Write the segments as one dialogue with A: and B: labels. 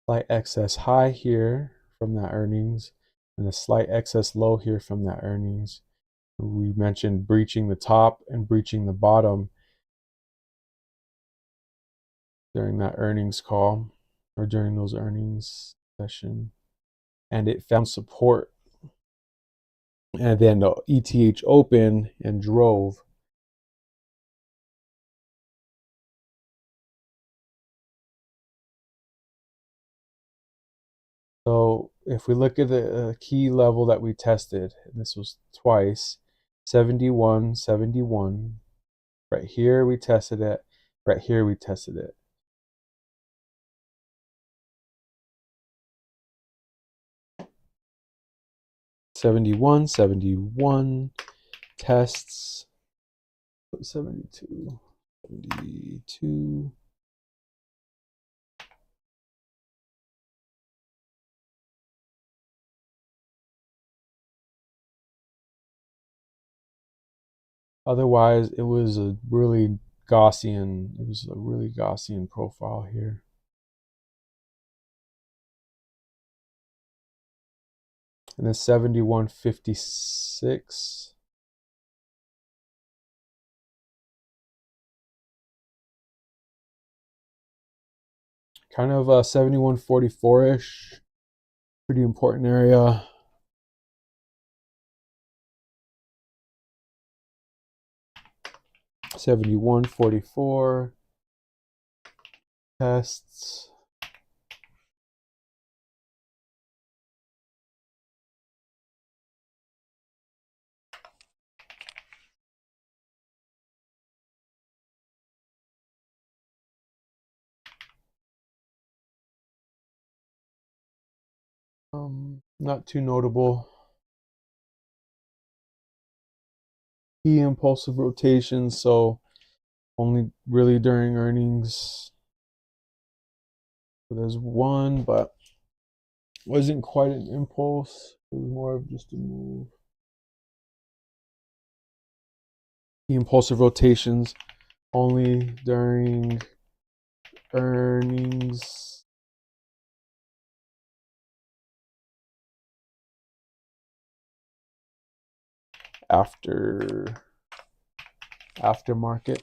A: slight excess high here from that earnings, and a slight excess low here from that earnings. We mentioned breaching the top and breaching the bottom during that earnings call, or during those earnings session, and it found support, and then the ETH opened and drove. So if we look at the key level that we tested, and this was twice, 71, 71. Right here we tested it. Right here we tested it. '71, '71 tests. 72, 72. Otherwise, it was a really Gaussian. It was a really Gaussian profile here. And then 71.56. Kind of 71.44-ish. Pretty important area. $71.44 tests. Not too notable. Key impulsive rotations, so only really during earnings. So there's one, but wasn't quite an impulse. It was more of just a move. Key impulsive rotations only during earnings. After market.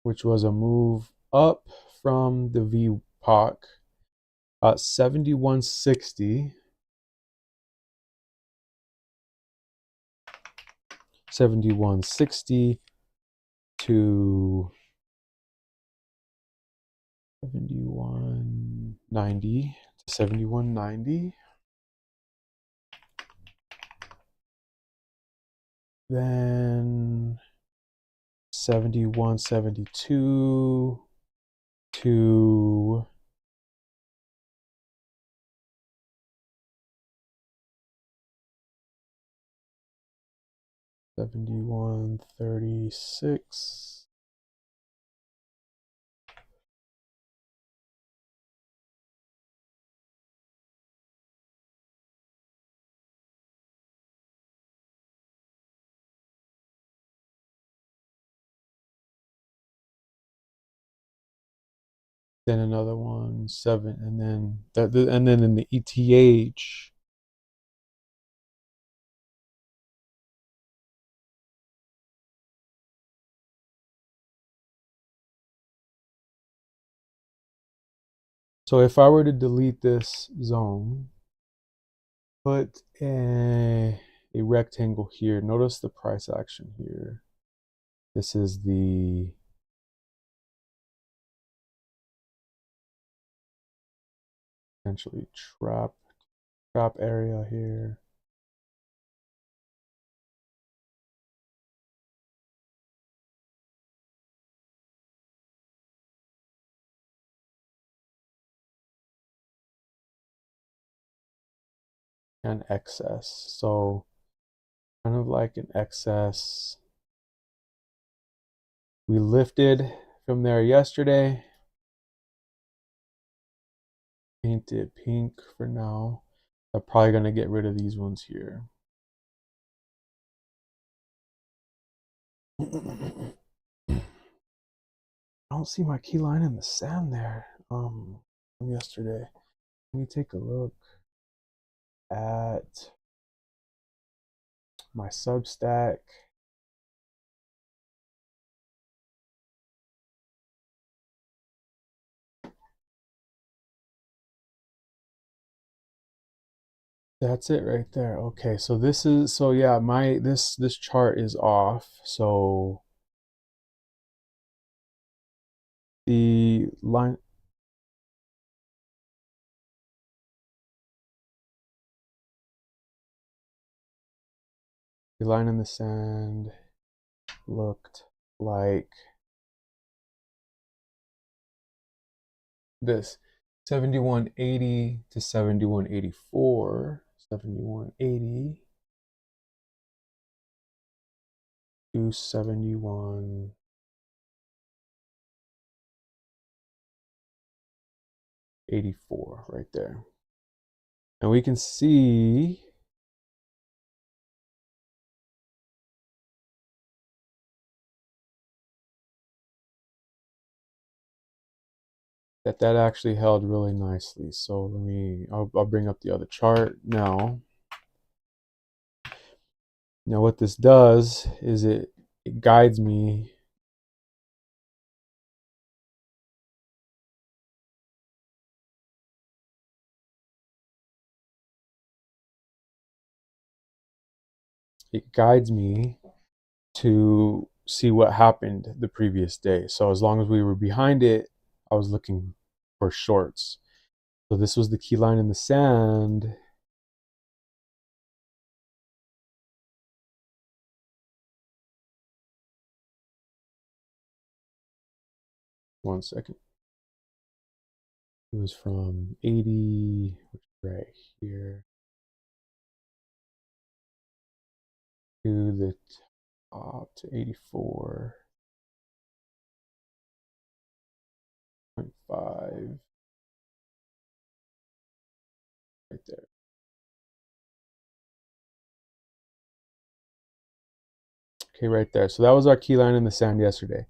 A: Which was a move up from the VPOC at 71.60. 71.60 to 71.90 to 71.90. Then 71.72 to 71.36. Then another one, 7, and then in the ETH. So if I were to delete this zone, put a rectangle here. Notice the price action here. This is the potentially trap area here. And excess. So kind of like an excess. We lifted from there yesterday. Paint it pink for now. I'm probably going to get rid of these ones here. I don't see my key line in the sand there from yesterday. Let me take a look at my Substack. That's it right there. Okay, so this is, so yeah, this chart is off. So the line, in the sand looked like this: 7180 to 7184, 7180 to 7184 right there. And we can see that actually held really nicely. So I'll bring up the other chart now. Now what this does is it guides me to see what happened the previous day. So as long as we were behind it, I was looking for shorts. So this was the key line in the sand. One second. It was from 80 right here to the top to 84.5 right there. Okay, right there. So that was our key line in the sand yesterday.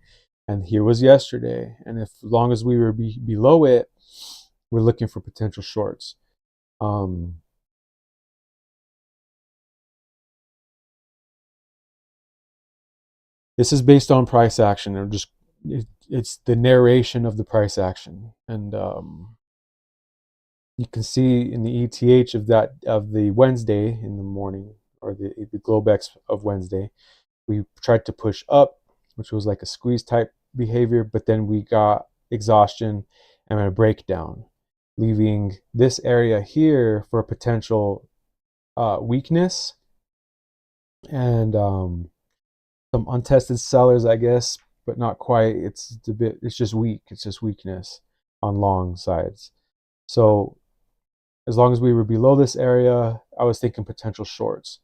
A: And here was yesterday. And if, as long as we were below it, we're looking for potential shorts. This is based on price action. It's the narration of the price action. And you can see in the ETH of the Wednesday in the morning, or the Globex of Wednesday, we tried to push up, which was like a squeeze type behavior, but then we got exhaustion and a breakdown, leaving this area here for a potential weakness and some untested sellers, I guess, but not quite. It's just weak. It's just weakness on long sides. So as long as we were below this area, I was thinking potential shorts.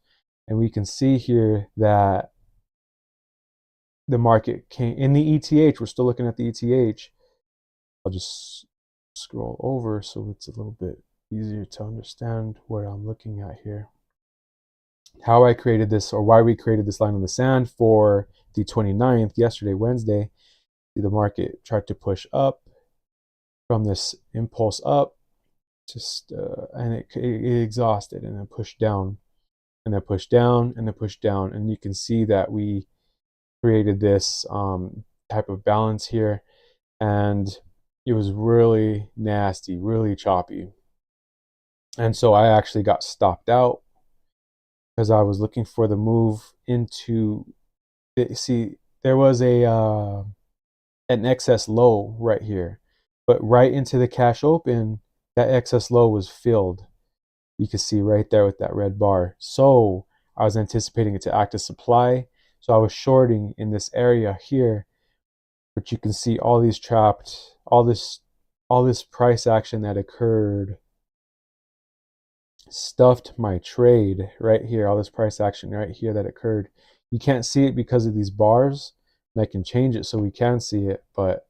A: And we can see here that the market came in the ETH. We're still looking at the ETH. I'll just scroll over so it's a little bit easier to understand what I'm looking at here. How I created this, or why we created this line in the sand for the 29th, yesterday, Wednesday. The market tried to push up from this impulse up, and it exhausted and then pushed down and then pushed down and then pushed down. And you can see that we created this type of balance here, and it was really nasty, really choppy. And so I actually got stopped out because I was looking for the move into see, there was an excess low right here, but right into the cash open, that excess low was filled. You can see right there with that red bar. So I was anticipating it to act as supply. So I was shorting in this area here, but you can see all these trapped, all this price action that occurred stuffed my trade right here. All this price action right here that occurred. You can't see it because of these bars. And I can change it so we can see it, but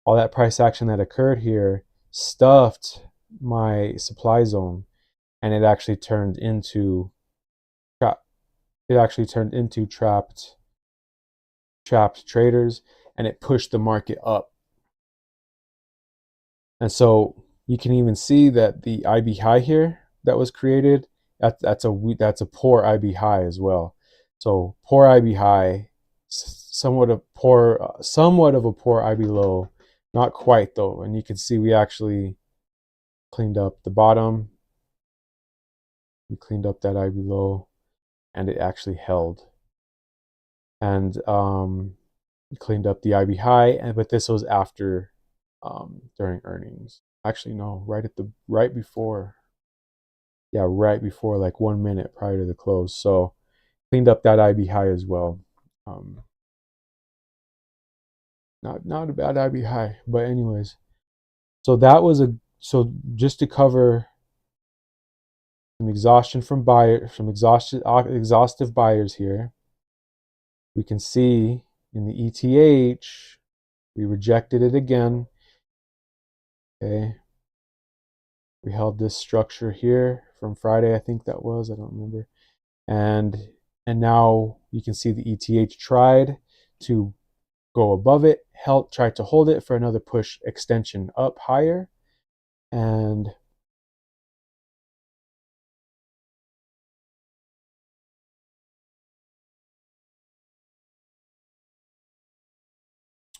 A: all that price action that occurred here stuffed my supply zone. and it actually turned into trapped traders, and it pushed the market up. And so you can even see that the IB high here that was created, that's a poor IB high as well. So poor IB high, somewhat of a poor IB low, not quite though. And you can see we actually cleaned up the bottom. We cleaned up that IB low, and it actually held. And we cleaned up the IB high, but this was after during earnings. Actually, no, right before. Yeah, right before, like 1 minute prior to the close. So cleaned up that IB high as well. Not a bad IB high, but anyways. So that was so just to cover some exhaustion from exhaustive buyers here. We can see in the ETH, we rejected it again. Okay. We held this structure here from Friday, I think that was, I don't remember. And now you can see the ETH tried to go above it, tried to hold it for another push extension up higher, and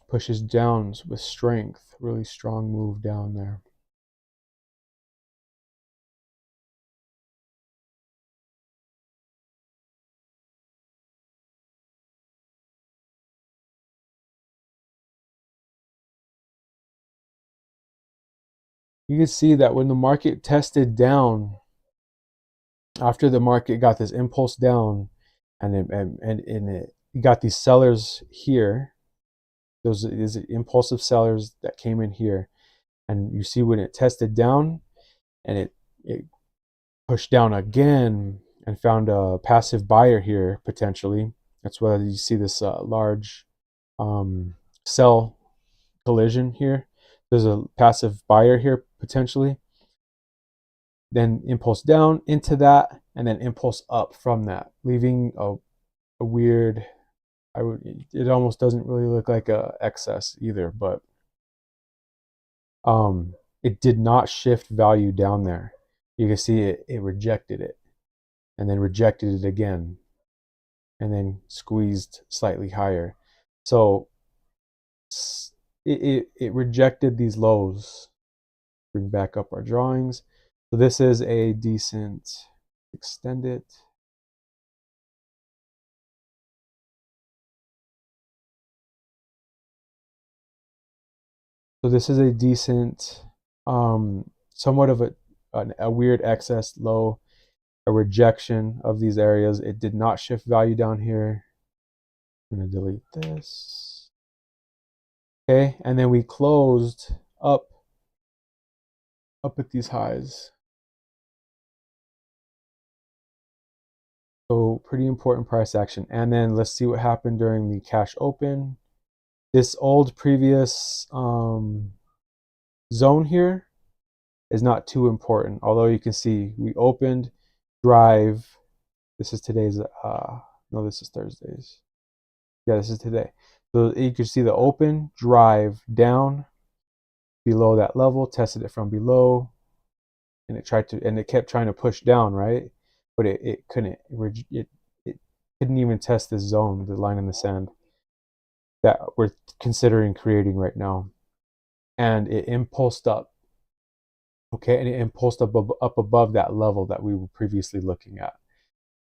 A: pushes down with strength. Really strong move down there. You can see that when the market tested down, after the market got this impulse down, and it got these sellers here, those impulsive sellers that came in here, and you see when it tested down, and it pushed down again and found a passive buyer here potentially. That's why you see this large sell collision here. There's a passive buyer here potentially. Then impulse down into that, and then impulse up from that, leaving a weird. It almost doesn't really look like a excess either, but it did not shift value down there. You can see it rejected it, and then rejected it again, and then squeezed slightly higher. So it rejected these lows. Bring back up our drawings. So this is a decent, extend it. So this is a decent, somewhat of a weird excess low, a rejection of these areas. It did not shift value down here. I'm going to delete this. Okay, and then we closed up at these highs. So pretty important price action. And then let's see what happened during the cash open. This old previous zone here is not too important. Although you can see we opened, drive. This is today's, no, this is Thursday's. Yeah, this is today. So you can see the open, drive down below that level, tested it from below, and it kept trying to push down, right? But it couldn't. It couldn't even test this zone, the line in the sand that we're considering creating right now. And it impulsed up. Okay, and it impulsed up above that level that we were previously looking at.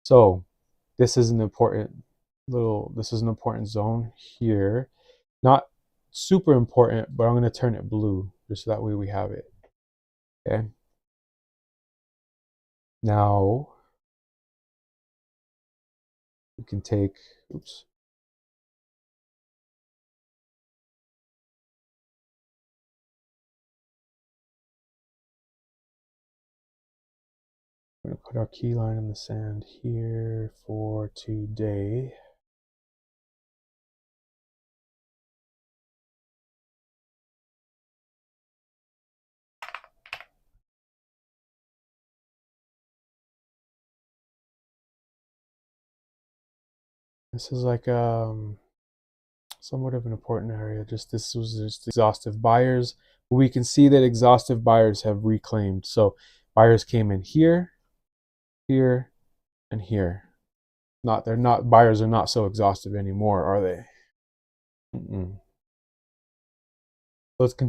A: So this is an important zone here. Not super important, but I'm going to turn it blue just so that way we have it. Okay. Now we can take, oops. We're going to put our key line in the sand here for today. This is like somewhat of an important area. This was just exhaustive buyers. We can see that exhaustive buyers have reclaimed. So buyers came in here, here, and here. Buyers are not so exhaustive anymore, are they? Let's continue.